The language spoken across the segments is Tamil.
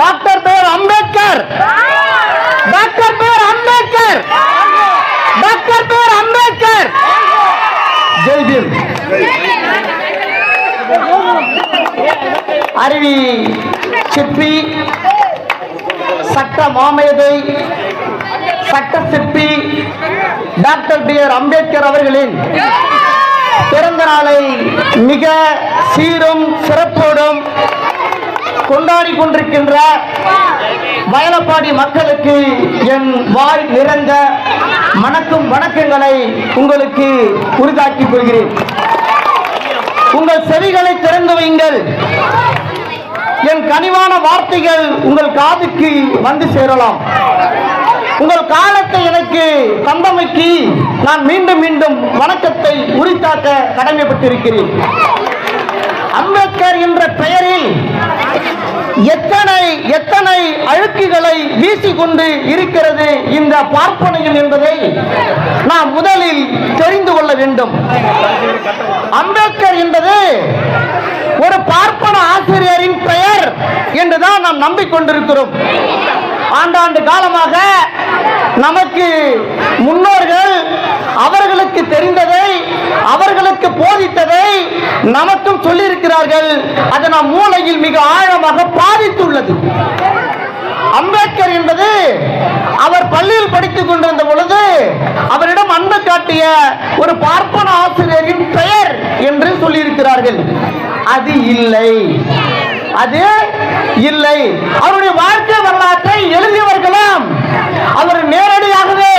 டாக்டர் பேர் அம்பேத்கர், டாக்டர் பேர் அம்பேத்கர், டாக்டர் பேர் அம்பேத்கர். ஜெய் பீம். அருவி சிற்பி, சட்ட மாமேதை, சட்ட சிற்பி டாக்டர் பி ஆர் அம்பேத்கர் அவர்களின் பிறந்த நாளை மிக சீரும் சிறப்போடும் கொண்டாடி கொண்டிருக்கின்ற வயலப்பாடி மக்களுக்கு என் வாய் நிறைந்த மணக்கும் வணக்கங்களை உங்களுக்கு உரிதாக்கிக் கொள்கிறேன். உங்கள் செவிகளை திறந்து வையுங்கள். என் கனிவான வார்த்தைகள் உங்கள் காதுக்கு வந்து சேரலாம். உங்கள் காலத்தை எனக்கு தந்தமைக்கு நான் மீண்டும் மீண்டும் வணக்கத்தை உரித்தாக்க கடமைப்பட்டிருக்கிறேன். அம்பேத்கர் என்ற பெயரில் எத்தனை எத்தனை அழுக்குகளை வீசிக்கொண்டு இருக்கிறது இந்த பார்ப்பனையும் என்பதை நாம் முதலில் தெரிந்து கொள்ள வேண்டும். அம்பேத்கர் என்பது ஒரு பார்ப்பன ஆசிரியரின் பெயர் என்றுதான் நாம் நம்பிக்கொண்டிருக்கிறோம். ஆண்டாண்டு காலமாக நமக்கு முன்னோர்கள் அவர்களுக்கு தெரிந்ததை, அவர்களுக்கு போதித்ததை நமக்கும் சொல்லியிருக்கிறார்கள். அது நம் மூளையில் மிக ஆழமாக பாதித்துள்ளது. அம்பேத்கர் என்பது அவர் பள்ளியில் படித்துக் கொண்டிருந்த பொழுது அவரிடம் அன்பு காட்டிய ஒரு பார்ப்பன ஆசிரியரின் பெயர் என்று சொல்லியிருக்கிறார்கள். அது இல்லை, அது இல்லை. அவருடைய வாழ்க்கை வரலாற்றை எழுதியவர்களும் அவர் நேரடியாகவே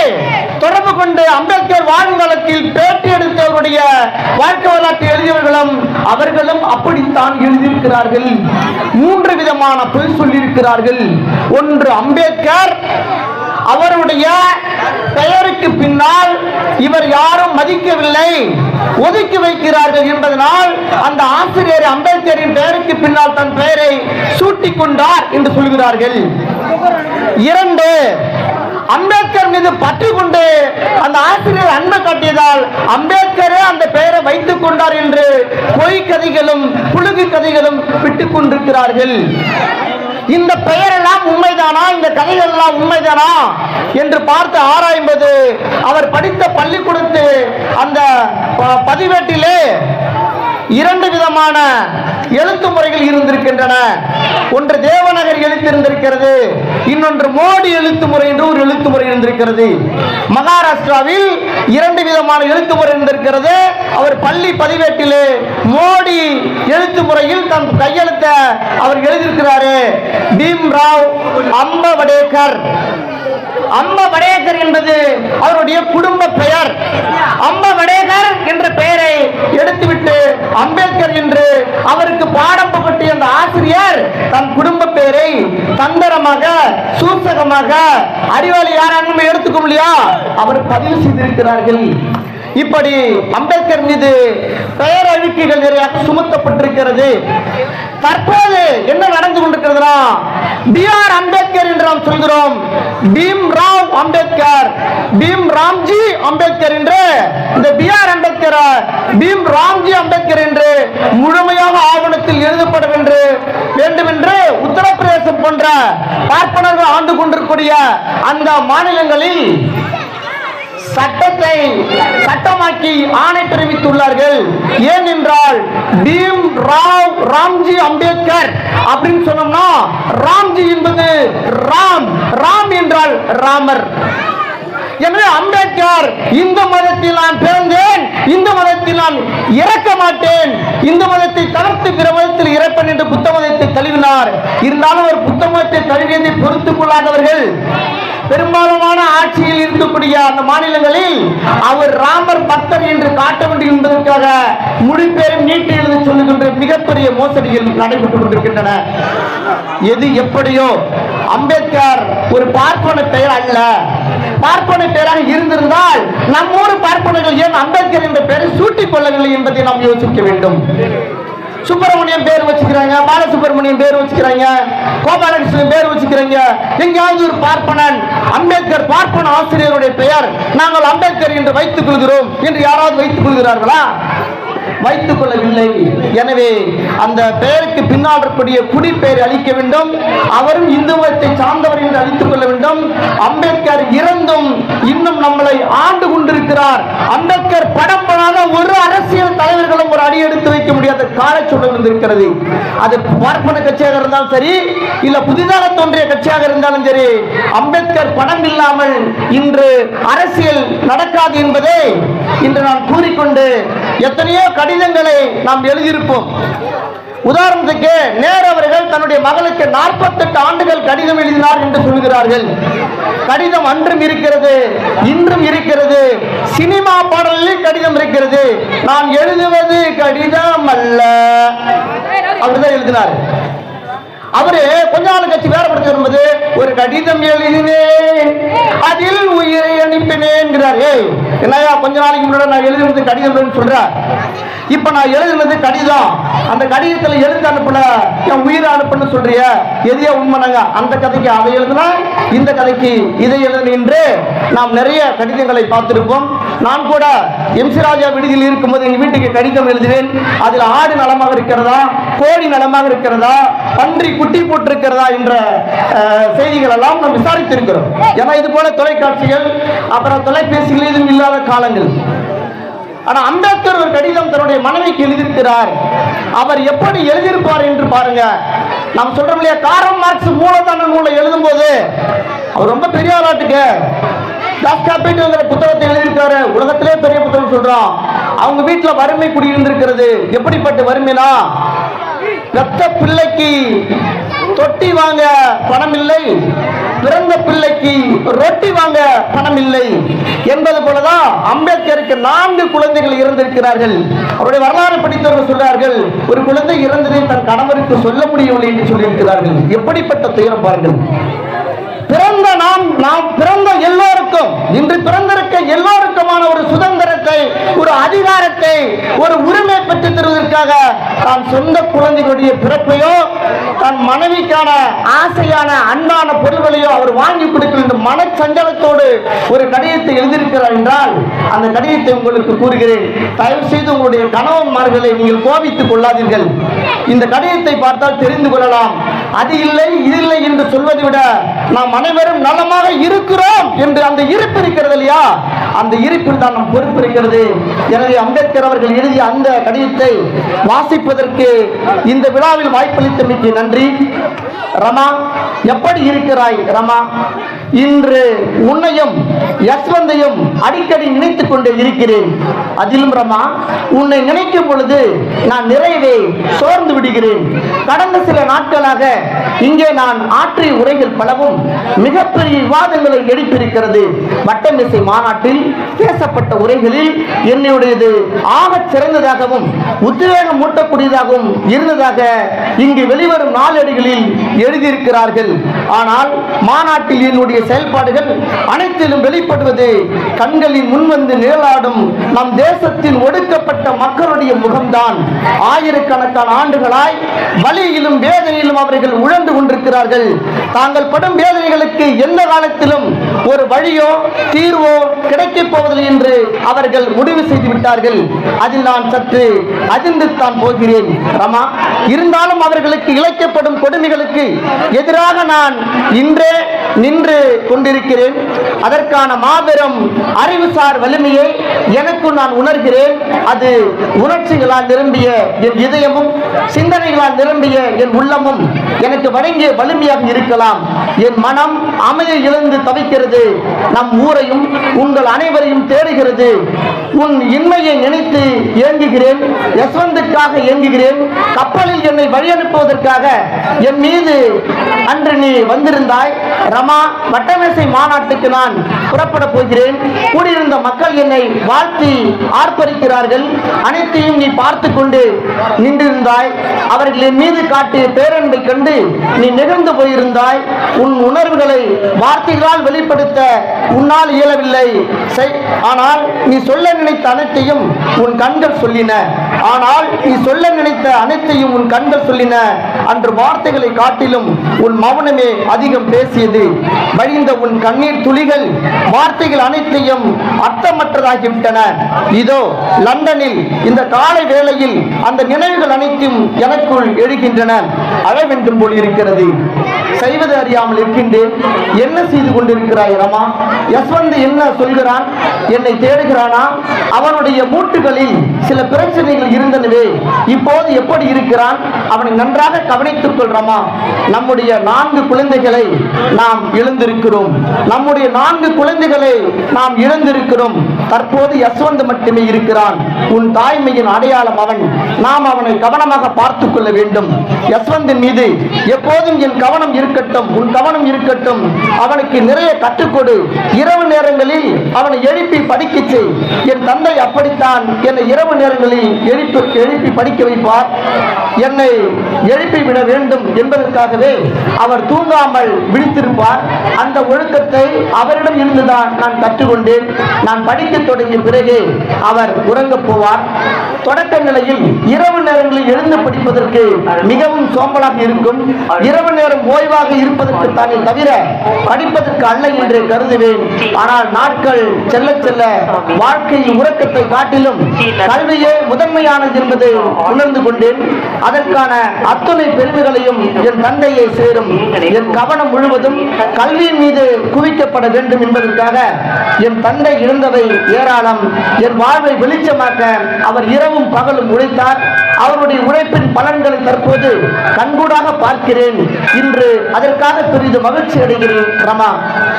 தொடர்பு கொண்டு அம்பேத்கர் வாழ்நாளத்தில் பேட்டி எடுத்தவருடைய வாழ்க்கை வரலாற்றை எழுதியவர்களும் அவர்களும் அப்படித்தான் எழுதியிருக்கிறார்கள். 3 விதமான பொய் சொல்லியிருக்கிறார்கள். ஒன்று, அம்பேத்கர் அவருடைய பெயருக்கு பின்னால் இவர் யாரும் மதிக்கவில்லை, ஒதுக்கி வைக்கிறார்கள் என்பதனால் அந்த ஆசிரியர் அம்பேத்கரின் பெயருக்கு பின்னால் தன் பெயரை சூட்டிக் கொண்டார் என்று சொல்கிறார்கள். 2, அம்பேத்கர் மீது பற்றி கொண்டு அந்த ஆசிரியர் அன்பை காட்டியதால் அம்பேத்கரே அந்த பெயரை வைத்துக் கொண்டார் என்று பொய் கதைகளும் புழுகு கதைகளும் விட்டுக் கொண்டிருக்கிறார்கள். இந்த பெயரெல்லாம் உண்மைதானா, இந்த கதைகள் எல்லாம் உண்மைதானா என்று பார்த்து ஆராயும்போது அவர் படித்த பள்ளிக்கூடத்து அந்த பதிவேட்டிலே 2 விதமான எழுத்து முறைகள் இருந்திருக்கின்றன. ஒன்று தேவநகர் எழுத்து இருந்திருக்கிறது, இன்னொன்று மோடி எழுத்து முறை என்று ஒரு எழுத்து முறை இருந்திருக்கிறது. மகாராஷ்டிராவில் 2 விதமான எழுத்து முறை இருந்திருக்கிறது. அவர் பள்ளி பதிவேட்டிலே மோடி எழுத்து முறையில் தன் கையெழுத்த அவர் எழுதியிருக்கிறாரு, பீம்ராவ் அம்பவடேகர். அம்பவடேகர் என்பது அவருடைய குடும்ப பெயர். அம்பவடேகர் என்ற பெயரை எடுத்துவிட்டு அம்பேத்கர் என்று அவருக்கு பாடம் புகட்டிய அந்த ஆசிரியர் தன் குடும்ப பெயரை தந்திரமாக, சூசகமாக, அறிவாளி யாரும் எடுத்துக்க முடியா அவர் பதிவு செய்திருக்கிறார்கள். இப்படி அம்பேத்கர் மீது பெயர் அழுக்குகள் நிறைய சுமத்தப்பட்டிருக்கிறது. தற்போது என்ன நடந்து கொண்டிருக்கிறதுனா, பி ஆர் அம்பேத்கர் என்று நாம் சொல்கிறோம், பீம்ராவ் அம்பேத்கர், பீம் ராம்ஜி அம்பேத்கர் என்று இந்த பி ஆர் அம்பேத்கர் பீம் ராம்ஜி அம்பேத்கர் என்று முழுமையாக ஆவணத்தில் எழுதப்பட வேண்டும் என்று உத்தரப்பிரதேசம் போன்ற பார்ப்பனர்கள் ஆண்டு கொண்டிருக்கூடிய அந்த மாநிலங்களில் சட்டத்தை சட்டமாக்கி ஆணை பிறப்பித்துள்ளார்கள். ஏனென்றால் பீம் ராவ் ராம்ஜி அம்பேத்கர் அப்படின்னு சொன்னோம்னா, ராம்ஜி என்பது ராம், ராம் என்றால் ராமர். எனவே அம்பேத்கர் இந்த மதத்தில் நான் பிறந்தேன், இந்த மதத்தில் நான் இறக்க மாட்டேன், இந்த மதத்தை தவிர்த்து பிற மதத்தில் இறப்பேன் என்று புத்த மதத்தை தழுவினார். இருந்தாலும் அவர் புத்த மதத்தை தழுவியதை பொறுத்துக் கொள்ளாதவர்கள் பெரும்பாலான ஆட்சியில் இருக்கக்கூடிய அந்த மாநிலங்களில் அவர் ராமர் பக்தர் என்று காட்ட வேண்டும் என்பதற்காக முடிப்பேரும் நீட்டி எழுத சொல்லுகின்ற மிகப்பெரிய மோசடிகள் நடைபெற்றுக் கொண்டிருக்கின்றன. எது எப்படியோ அம்பேத்கர் ஒரு பார்ப்பன பெயர் அல்ல. பார்ப்பன பெயராக இருந்திருந்தால் நம்மோடு பார்ப்பனர்கள் ஏன் அம்பேத்கர் என்ற பெயரை சூட்டிக் கொள்ளவில்லை என்பதை நாம் யோசிக்க வேண்டும். சுப்பிரமணியம் பேர் வச்சுக்கிறாங்க, பாலசுப்பிரமணியம் பேர் வச்சுக்கிறாங்க, கோபாலகிருஷ்ணன் பேர் வச்சுக்கிறாங்க. எங்கேயாவது ஒரு பார்ப்பனன் அம்பேத்கர் பார்ப்பன ஆசிரியருடைய பெயர் நாங்கள் அம்பேத்கர் என்று வைத்துக் கொள்கிறோம் என்று யாராவது வைத்துக் கொள்கிறார்களா? வைத்துக் கொள்ளவில்லை. எனவே அந்த பெயருக்கு பின்னால் இருக்கக்கூடிய குடிப்பெயரை அளிக்க வேண்டும். அவரும் இந்து மதத்தை சார்ந்தவர் என்று அளித்துக் கொள்ள வேண்டும். அம்பேத்கர் இறந்தும் இன்னும் நம்மளை ஆண்டு கொண்டிருக்கிறார். அம்பேத்கர் படம் பண்ணாத ஒரு அரசியல் தலைவர்களும் ஒரு அடி எடுத்து வைக்க முடியாத காலச்சூழல் இருந்திருக்கிறது. அது பார்ப்பன கட்சியாக இருந்தாலும் சரி, இல்ல புதிதாக தோன்றிய கட்சியாக இருந்தாலும் சரி, அம்பேத்கர் படம் இல்லாமல் இன்று அரசியல் நடக்காது என்பதை இன்று நான் கூறிக்கொண்டு, எத்தனையோ கடிதங்களை நாம் எழுதியிருப்போம். உதாரணத்துக்கு நேரு அவர்கள் தன்னுடைய மகளுக்கு 48 ஆண்டுகள் கடிதம் எழுதினார் என்று சொல்கிறார்கள். கடிதம் அன்றும் இருக்கிறது, இன்றும் இருக்கிறது. சினிமா பாடலில் கடிதம் இருக்கிறது. நான் எழுதுவது கடிதம் அல்ல, அப்படிதான் எழுதினார். அவரு கொஞ்ச நாள் கட்சி வேறப்படுத்தி வரும்போது ஒரு கடிதம் எழுதினேன் அதில் உயிரை அனுப்பினேன். என்னையா கொஞ்ச நாளைக்கு முன்னாடி நான் எழுதுறது கடிதம் சொல்ற, இப்ப நான் எழுதுனது கடிதம், அந்த கடிதத்துல எழுத்து அனுப்பல, என் உயிரை அனுப்புன்னு சொல்றிய, எதையா உண்மைனாங்க? அந்த கதைக்கு அதை எழுதுனா, இந்த கதைக்கு இதை எழுதுன என்று நாம் நிறைய கடிதங்களை பார்த்திருப்போம். நான் கூட எம்சி ராஜா விடுதியில் இருக்கும்போது எங்க வீட்டுக்கு கடிதம் எழுதுவேன். அதுல ஆடு நலமாக இருக்கிறதா, கோழி நலமாக இருக்கிறதா, பன்றி குட்டி போட்டிருக்கிறதா என்ற செய்திகள் எல்லாம் நாம் விசாரித்திருக்கிறோம். ஏன்னா இது போல தொலைக்காட்சிகள் அப்புறம் தொலைபேசிகள் எதுவும் இல்லாத காலங்கள். ஆனா அம்பேத்கர் ஒரு கடிதம் தன்னுடைய மனைவிக்கு எழுதியிருக்கிறார். அவர் எப்படி எழுதியிருப்பார் என்று பாருங்க. நாம் சொல்றோம் இல்லையா, காரல் மார்க்ஸ் மூலதன நூலை எழுதும் போது அவர் ரொம்ப பெரிய ஆளாட்டுக்கு புத்தகத்தை எழுதியிருக்காரு. உலகத்திலே பெரிய புத்தகம் சொல்றோம். அவங்க வீட்டுல வறுமை குடியிருந்திருக்கிறது. எப்படிப்பட்ட வறுமைனா, பெத்த பிள்ளைக்கு தொட்டி வாங்க பணம் இல்லை, பிறந்த பிள்ளைக்கு ரொட்டி வாங்க பணம் இல்லை என்பது போலதான் அம்பேத்கருக்கு 4 குழந்தைகள் இறந்திருக்கிறார்கள். அவருடைய வரலாறு படித்தவர்கள் சொல்றார்கள், ஒரு குழந்தை இறந்ததை தன் கணவருக்கு சொல்ல முடியவில்லை என்று சொல்லியிருக்கிறார்கள். எப்படிப்பட்ட துயரம் பாருங்கள். பிறந்த நாம் பிறந்த எல்லோருக்கும், இன்று பிறந்திருக்க எல்லோருக்குமான ஒரு சுதந்திரத்தை, ஒரு அதிகாரத்தை, ஒரு உரிமை பெற்றுத் தருவதற்காக தான் சொந்த குழந்தைகளுடைய பிறப்பையோ தன் மனைவிக்கான ஆசையான அன்பான பொருள்களையோ அவர் வாங்கி கொடுக்கிற இந்த மனச்சஞ்சலத்தோடு ஒரு கடிதத்தை எழுதியிருக்கிறார் என்றால், அந்த கடிதத்தை உங்களுக்கு கூறுகிறேன். தயவு செய்து உங்களுடைய கணவன்மார்களை நீங்கள் கோபித்துக் கொள்ளாதீர்கள். இந்த கடிதத்தை பார்த்தால் தெரிந்து கொள்ளலாம். அது இல்லை இது இல்லை என்று சொல்வதை விட நாம் அனைவரும் நலமாக இருக்கிறோம் என்று அந்த இருப்பு இருக்கிறது இல்லையா, அந்த இருப்பில் தான் நம் பொறுப்பு இருக்கிறது. எனவே அம்பேத்கர் அவர்கள் எழுதிய அந்த கடிதத்தை வாசிப்பதற்கு இந்த விழாவில் வாய்ப்பளித்தமைக்கு நன்றி. ரமா, எப்படி இருக்கிறாய் ரமா? இன்று உன்னையும் யஸ்வந்தையும் அடிக்கடி நினைத்துக் கொண்டே இருக்கிறேன். அதிலும் ரமா, உன்னை நினைக்கும் பொழுது நான் நிறையவே சோர்ந்து விடுகிறேன். கடந்த சில நாட்களாக இங்கே நான் ஆற்றிய உரைகள் பலவும் மிகப்பெரிய விவாதங்களை எழுப்பியிருக்கிறது. வட்டமேசை மாநாட்டில் பேசப்பட்ட உரைகளில் என்னுடையது ஆகச் சிறந்ததாகவும் உத்வேகம் மூட்டக்கூடியதாகவும் இருந்ததாக இங்கு வெளிவரும் நாளேடுகளில் எழுதியிருக்கிறார்கள். ஆனால் மாநாட்டில் என்னுடைய செயல்பாடுகள் அனைத்திலும் வெளிப்படுவது கண்களின் முன்வந்து நிழலாடும் நம் தேசத்தின் ஒடுக்கப்பட்ட மக்களுடைய முகம்தான். ஆயிரக்கணக்கான ஆண்டுகளாய் வலியிலும் வேதனையிலும் அவர்கள் உழந்து கொண்டிருக்கிறார்கள். தாங்கள் படும் வேதனைகளுக்கு எந்த காலத்திலும் ஒரு வழியோ தீர்வோ கிடைக்கப் போவதில்லை என்று அவர்கள் முடிவு செய்து விட்டார்கள். அதில் நான் சற்று அதிர்ந்து தான் போகிறேன் ரமா. இருந்தாலும் அவர்களுக்கு இழைக்கப்படும் கொடுமைகளுக்கு எதிராக நான் இன்றே நின்று கொண்டிருக்கிறேன். அதற்கான மாபெரும் அறிவுசார் வலிமையை எனக்கு நான் உணர்கிறேன். அது உணர்ச்சிகளால் நிரம்பிய என் இதயமும் சிந்தனைகளால் நிரம்பிய என் உள்ளமும் எனக்கு வழங்கிய வலிமையாக இருக்கலாம். என் மனம் அமைதியை இழந்து தவிக்கிறது. நம் ஊரையும் உங்கள் அனைவரையும் தேடுகிறது. உன் இன்மையை நினைத்து ஏங்குகிறேன். யஸ்வந்துக்காக ஏங்குகிறேன். கப்பலில் என்னை வழி அனுப்புவதற்காக என் மீது அன்று நீ வந்திருந்தாய் ரமா. வட்டமேசை மாநாட்டுக்கு நான் புறப்பட போகிறேன். கூடியிருந்த மக்கள் என்னை வாழ்த்தி ஆர்ப்பரிக்கிறார்கள். அனைத்தையும் நீ பார்த்து கொண்டு நின்றிருந்தாய். அவர்கள் என் மீது காட்டிய பேரன்பை கண்டு நீ நெகிழ்ந்து போயிருந்தாய். உன் உணர்வுகளை வார்த்தைகளால் வெளிப்படுத்த உன்னால் இயலவில்லை. ஆனால் நீ சொல்ல நினைத்த அனைத்தையும் உன் கண்கள் சொல்லின. அன்று வார்த்தைகளை காட்டிலும் உன் மௌனமே அதிகம் பேசியது. வழிந்த உன் கண்ணீர் துளிகள் வார்த்தைகள் அனைத்தையும் அர்த்தமற்றதாகிவிட்டன. இதோ லண்டனில் இந்த காலை வேளையில் அந்த நினைவுகள் அனைத்தும் எனக்குள் எழுகின்றன. அழ வேண்டும் போல் இருக்கிறது. செய்வது அறியாமல் இருக்கின்றேன். என்ன செய்து கொண்டிருக்கிறாய் ரமா? யஸ்வந்த் என்ன சொல்கிறான்? என்னை தேடுகிறானா? அவனுடைய மூட்டுகளில் சில பிரச்சனைகள் இருந்தனவே, இப்போது எப்படி இருக்கிறான்? அவனை நன்றாக கவனித்துக் கொள் ரமா. நம்முடைய 4 குழந்தைகளை நாம் இழந்திருக்கிறோம். நம்முடைய 4 குழந்தைகளை நாம் இழந்திருக்கிறோம். தற்போது யஸ்வந்த் மட்டுமே இருக்கிறான். உன் தாய்மையின் அடையாளம் அவன். நாம் அவனை கவனமாக பார்த்துக் கொள்ள வேண்டும். யஸ்வந்தின் மீது எப்போதும் என் கவனம் இருக்கட்டும், உன் கவனம் இருக்கட்டும். அவனுக்கு நிறைய கற்றுக்கொடு. இரவு நேரங்களில் அவனை எழுப்பி படிக்க செய். என் தந்தை அப்படித்தான் என்னை இரவு நேரங்களில் எழுப்பி படிக்க வைப்பார். என்னை எழுப்பி விட வேண்டும் என்பதற்காகவே அவர் தூங்காமல் விழித்திருப்பார். அந்த ஒழுக்கத்தை அவரிடம் இருந்துதான் நான் கற்றுக்கொண்டேன். நான் படிக்க தொடங்கிய பிறகு அவர் உறங்கப் போவார். தொடக்க நிலையில் இரவு நேரங்களில் எழுந்து படிப்பதற்கு மிகவும் சோம்பலாக இருக்கும். இரவு நேரம் ஓய்வாக இருப்பதற்கு தானே தவிர படிப்பதற்கு அல்ல என்று கருதுவேன். ஆனால் நாட்கள் செல்ல செல்ல வாழ்க்கையில் உறக்கத்தை காட்டிலும் கல்வியே முதன்மையானது என்பதை உணர்ந்து கொண்டேன். அதற்கான அத்துணை பெருமைகளையும் என் தந்தையை சேரும். என் கவனம் முழுவதும் கல்வியின் மீது குவிக்கப்பட வேண்டும் என்பதற்காக என் தந்தை இழந்தவை ஏராளம். என் வாழ்வை வெளிச்சமாக்க அவர் இரவும் பகலும் உழைத்தார். அவருடைய உழைப்பின் பலன்களை தற்போது கண்கூடாக பார்க்கிறேன். இன்று அதற்காக பெரிதும் மகிழ்ச்சி அடைகிறேன் ரமா.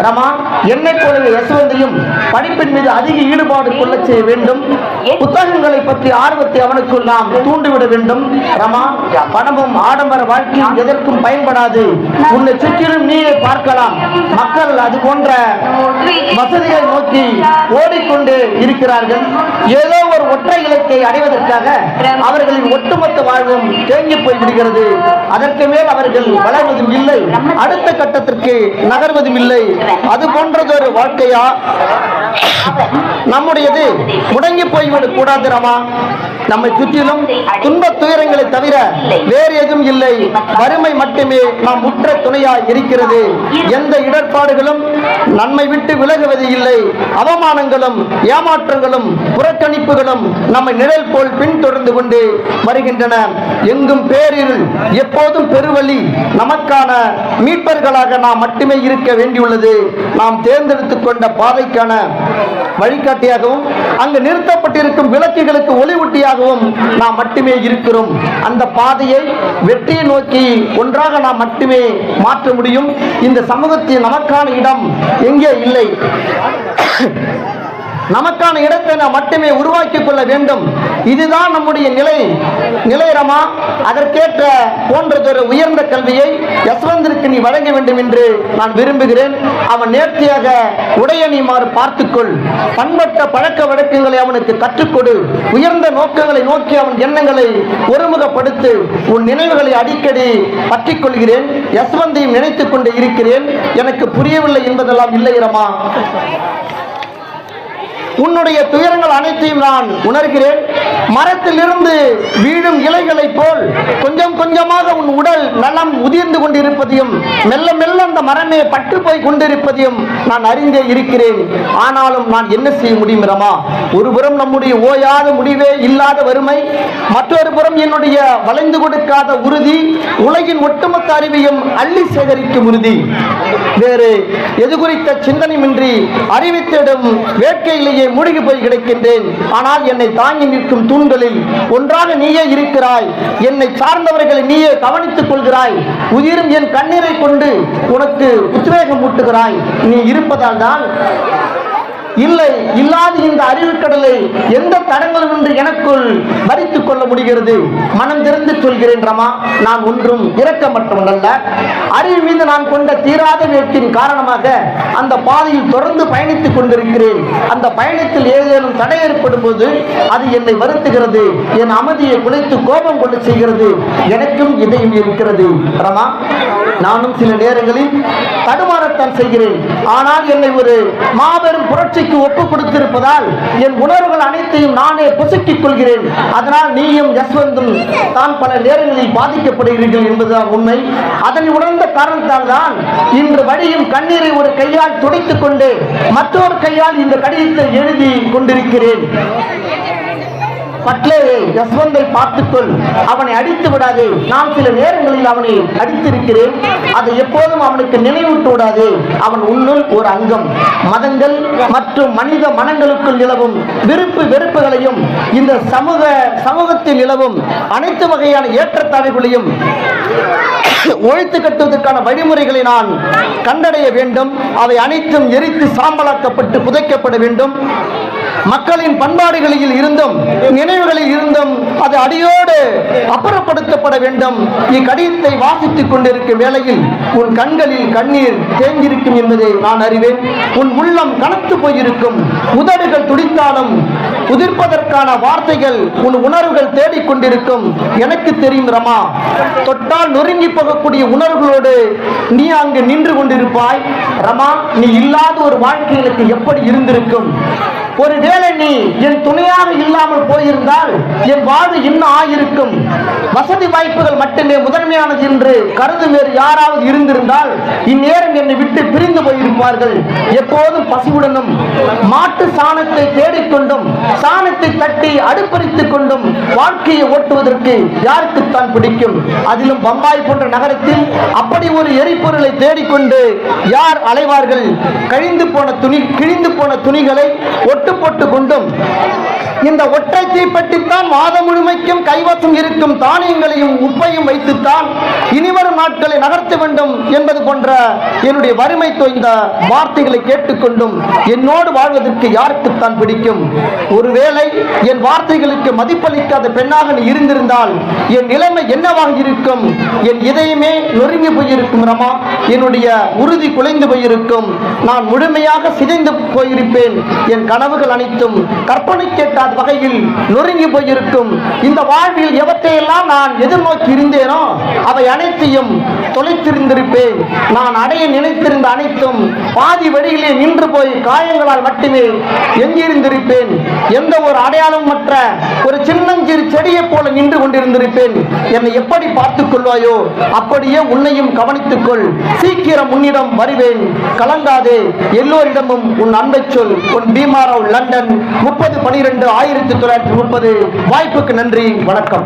ரமா, என்னை போலவே யஸ்வந்தையும் படிப்பின் மீது அதிக ஈடுபாடு கொள்ள செய்ய வேண்டும். புத்தகங்களை பற்றி ஆர்வத்தை அவனுக்குள் நாம் தூண்டிவிட வேண்டும். ரமா, பணமும் ஆடம்பர வாழ்க்கையும் எதற்கும் பயன்படாது. உன்னை சுற்றிலும் நீயே பார்க்கலாம். மக்கள் அது போன்ற வசதிகளை நோக்கி ஓடிக்கொண்டு இருக்கிறார்கள். ஏதோ ஒரு ஒற்றை இலக்கை அடைவதற்காக அவர்களின் ஒட்டுமொத்த வாழ்வும் தேங்கி போய் விடுகிறது. அதற்கு மேல் அவர்கள் வளர்வதும் இல்லை, அடுத்த கட்டத்திற்கு நகர்வதும் இல்லை. அது போன்றதொரு வாழ்க்கையா நம்முடையது? முடங்கி போய்விடக் கூடாது ரமா. நம்மை சுற்றிலும் துன்ப துயரங்களை தவிர வேறு எதுவும் இல்லை. வறுமை மட்டுமே நாம் உற்ற துணையாய் இருக்கிறது. எந்த இடர்பாடுகளும் நம்மை விட்டு விலகுவது இல்லை. அவமானங்களும் ஏமாற்றங்களும் புறக்கணிப்புகளும் நம்மை நிழல் போல் பின்தொடர்ந்து கொண்டு வருகின்றன. எங்கும் பேரில் எப்போதும் பெருவழி. நமக்கான மீட்பர்களாக நாம் மட்டுமே இருக்க வேண்டியுள்ளது. நாம் தேர்ந்தெடுத்துக் கொண்ட பாதைக்கான வழிகாட்டியாகவும் அங்கு நிறுத்தப்பட்டிருக்கும் விளக்குகளுக்கு ஒளிவூட்டியாகவும் நாம் மட்டுமே இருக்கிறோம். அந்த பாதையை வெற்றியை நோக்கி ஒன்றாக நாம் மட்டுமே மாற்ற முடியும். இந்த சமூகத்தில் நமக்கான இடம் எங்கே இல்லை. நமக்கான இடத்தை நாம் மட்டுமே உருவாக்கிக் கொள்ள வேண்டும். இதுதான் நம்முடைய நிலை ரமா. அதற்கேற்ற போன்றதொரு உயர்ந்த கல்வியை யஸ்வந்திற்கு நீ வழங்க வேண்டும் என்று நான் விரும்புகிறேன். அவன் நேர்த்தியாக உடையணிமாறு பார்த்துக்கொள். பண்பட்ட பழக்க வழக்கங்களை அவனுக்கு கற்றுக்கொடு. உயர்ந்த நோக்கங்களை நோக்கி அவன் எண்ணங்களை ஒருமுகப்படுத்து. உன் நினைவுகளை அடிக்கடி பற்றிக் கொள்கிறேன். யஸ்வந்தையும் நினைத்துக் கொண்டு இருக்கிறேன். எனக்கு புரியவில்லை என்பதெல்லாம் இல்லை ரமா. உன்னுடைய துயரங்கள் அனைத்தையும் நான் உணர்கிறேன். மரத்திலிருந்து வீழும் இலைகளை போல் கொஞ்சம் கொஞ்சமாக உன் உடல் நலம் உதிர்ந்து கொண்டிருப்பதையும் மெல்ல மெல்ல அந்த மரமே பட்டு போய் கொண்டிருப்பதையும் நான் அறிந்தே இருக்கிறேன். ஆனாலும் நான் என்ன செய்ய முடியும் ரமா? ஒருபுறம் நம்முடைய ஓயாத முடிவே இல்லாத வறுமை, மற்றொரு புறம் என்னுடைய வளைந்து கொடுக்காத உறுதி, உலகின் ஒட்டுமொத்த அறிவையும் அள்ளி சேகரிக்கும் உறுதி. வேறு எது குறித்த சிந்தனையின்றி அறிவித்திடும் வேட்கையிலேயே மூழ்கி போய் கிடக்கின்றேன். ஆனால் என்னை தாங்கி நிற்கும் தூண்களில் ஒன்றாக நீயே இருக்கிறாய். என்னை சார்ந்தவர்களை நீயே கவனித்துக் கொள்கிறாய். உயிரும் என் கண்ணீரை கொண்டு உனக்கு உத்வேகம் ஊட்டுகிறாய். நீ இருப்பதால் தான் இல்லை இல்லாத இந்த அறிவுக்கடலை எந்த தடங்களும் இன்று எனக்குள் வரித்துக் கொள்ள முடிகிறது. மனம் திறந்து சொல்கிறேன் ரமா, நான் ஒன்றும் இரக்கமற்றவனல்ல. அறிவு மீது நான் கொண்ட தீராத வேட்கையின் காரணமாக அந்த பாதையில் தொடர்ந்து பயணித்துக் கொண்டிருக்கிறேன். அந்த பயணத்தில் ஏதேனும் தடை ஏற்படும் போது அது என்னை வருத்துகிறது. என் அமைதியை குலைத்து கோபம் கொண்டு செய்கிறது. எனக்கும் இதையும் இருக்கிறது ரமா. நானும் சில நேரங்களில் தடுமாறத்தான் செய்கிறேன். ஆனால் என்னை ஒரு மாபெரும் புரட்சி ஆசைக்கு ஒப்பு கொடுத்திருப்பதால் என் உணர்வுகள் அனைத்தையும் நானே பொசுக்கிக் கொள்கிறேன். அதனால் நீயும் யஸ்வந்தும் தான் பல நேரங்களில் பாதிக்கப்படுகிறீர்கள் என்பதுதான் உண்மை. அதனை உணர்ந்த காரணத்தால் தான் இன்று வழியும் கண்ணீரை ஒரு கையால் துடைத்துக் கொண்டு மற்றொரு கையால் இந்த கடிதத்தை எழுதி கொண்டிருக்கிறேன். பட்லேயே யஸ்வந்தை பார்த்துக்கொள், அவனை அடித்து விடாதே. நான் சில நேரங்களில் அவனை அடித்திருக்கிறேன், அதை எப்போதும் அவனுக்கு நினைவூட்டு விடாதே. அவன் உன்னுள் ஒரு அங்கம். மதங்கள் மற்றும் மனித மனங்களுக்குள் நிலவும் விருப்பு வெறுப்புகளையும் இந்த சமூகத்தில் நிலவும் அனைத்து வகையான ஏற்றத்தாழ்வுகளையும் ஒழித்து கட்டுவதற்கான வழிமுறைகளை நான் கண்டடைய வேண்டும். அவை அனைத்தும் எரித்து சாம்பலாக்கப்பட்டு புதைக்கப்பட வேண்டும். மக்களின் பண்பாடுகளில் இருந்தும் நினைவுகளில் இருந்தும் அது அடியோடு அப்புறப்படுத்தப்பட வேண்டும். இக்கடிதத்தை வாசித்துக் கொண்டிருக்கும் வேளையில் உன் கண்களில் கண்ணீர் தேங்கியிருக்கும் என்பதை நான் அறிவேன். உன் உள்ளம் கனத்து போயிருக்கும். உதடுகள் துடித்தாலும் உதிர்ப்பதற்கான வார்த்தைகள் உன் உணர்வுகள் தேடிக்கொண்டிருக்கும். எனக்கு தெரியும் ரமா, தொட்டால் நொறுங்கி போகக்கூடிய உணர்வுகளோடு நீ அங்கு நின்று கொண்டிருப்பாய். ரமா, நீ இல்லாத ஒரு வாழ்க்கை எனக்கு எப்படி இருந்திருக்கும்? ஒருவேளை நீ என் துணையாக இல்லாமல் போயிருந்தால் என் வாழ்வு இன்னும் ஆயிருக்கும். வசதி வாய்ப்புகள் மட்டுமே முதன்மையானது என்று கருதும் வேறு யாராவது இருந்திருந்தால் இந்நேரம் என்னை விட்டு பிரிந்து போயிருப்பார்கள். எப்போதும் பசிவுடனும் மாட்டு சாணத்தை தேடிக்கொண்டும் சாணத்தை தட்டி அடுப்பறித்துக் கொண்டும் வாழ்க்கையை ஓட்டுவதற்கு யாருக்குத்தான் பிடிக்கும்? அதிலும் பம்பாய் போன்ற நகரத்தில் அப்படி ஒரு எரிபொருளை தேடிக்கொண்டு யார் அலைவார்கள்? கிழிந்து போன துணிகளை ஒட்டு போட்டுக் கொண்டும் இந்த ஒற்றை தீப்பெட்டித்தான் மாதம் முழுமைக்கும் கைவசம் இருக்கும் தானியங்களையும் உப்பையும் வைத்துத்தான் இனிவரும் நாட்களை நகர்த்த வேண்டும் என்பது போன்ற என்னுடைய வறுமை தோய்ந்த வார்த்தைகளை கேட்டுக்கொண்டும் என்னோடு வாழ்வதற்கு யாருக்குத்தான் பிடிக்கும்? ஒருவேளை என் வார்த்தைகளுக்கு மதிப்பளிக்காத பெண்ணாக நீ இருந்திருந்தால் என் நிலைமை என்னவாக இருக்கும்? என் இதயமே நொறுங்கி போயிருக்கும் ரமா. என்னுடைய உறுதி குலைந்து போயிருக்கும். நான் முழுமையாக சிதைந்து போயிருப்பேன். என் கனவுகள் அனைத்தும் கற்பனை கேட்டாத வகையில் நொறுங்கி போயிருக்கும். இந்த வாழ்வில் எவற்றையெல்லாம் நான் எதிர்நோக்கி இருந்தேனோ அவை அனைத்தையும் தொலைத்திருந்திருப்பேன். நான் அடைய நினைத்திருந்த அனைத்தும் பாதி வழியிலே நின்று போய் காயங்களால் மட்டுமே எஞ்சியிருந்திருப்பேன். எந்த ஒரு அடையாளம் மற்ற ஒரு சின்னஞ்சிறு செடியை போல நின்று கொண்டிருந்திருப்பேன். என்னை எப்படி பார்த்துக் கொள்வாயோ அப்படியே உன்னையும் கவனித்துக்கொள். சீக்கிரம் உன்னிடம் வருவேன், கலங்காதே. எல்லோரிடமும் உன் அன்பை சொல். உன் பீமாராவ், லண்டன், 30/12/1930. வாய்ப்புக்கு நன்றி, வணக்கம்.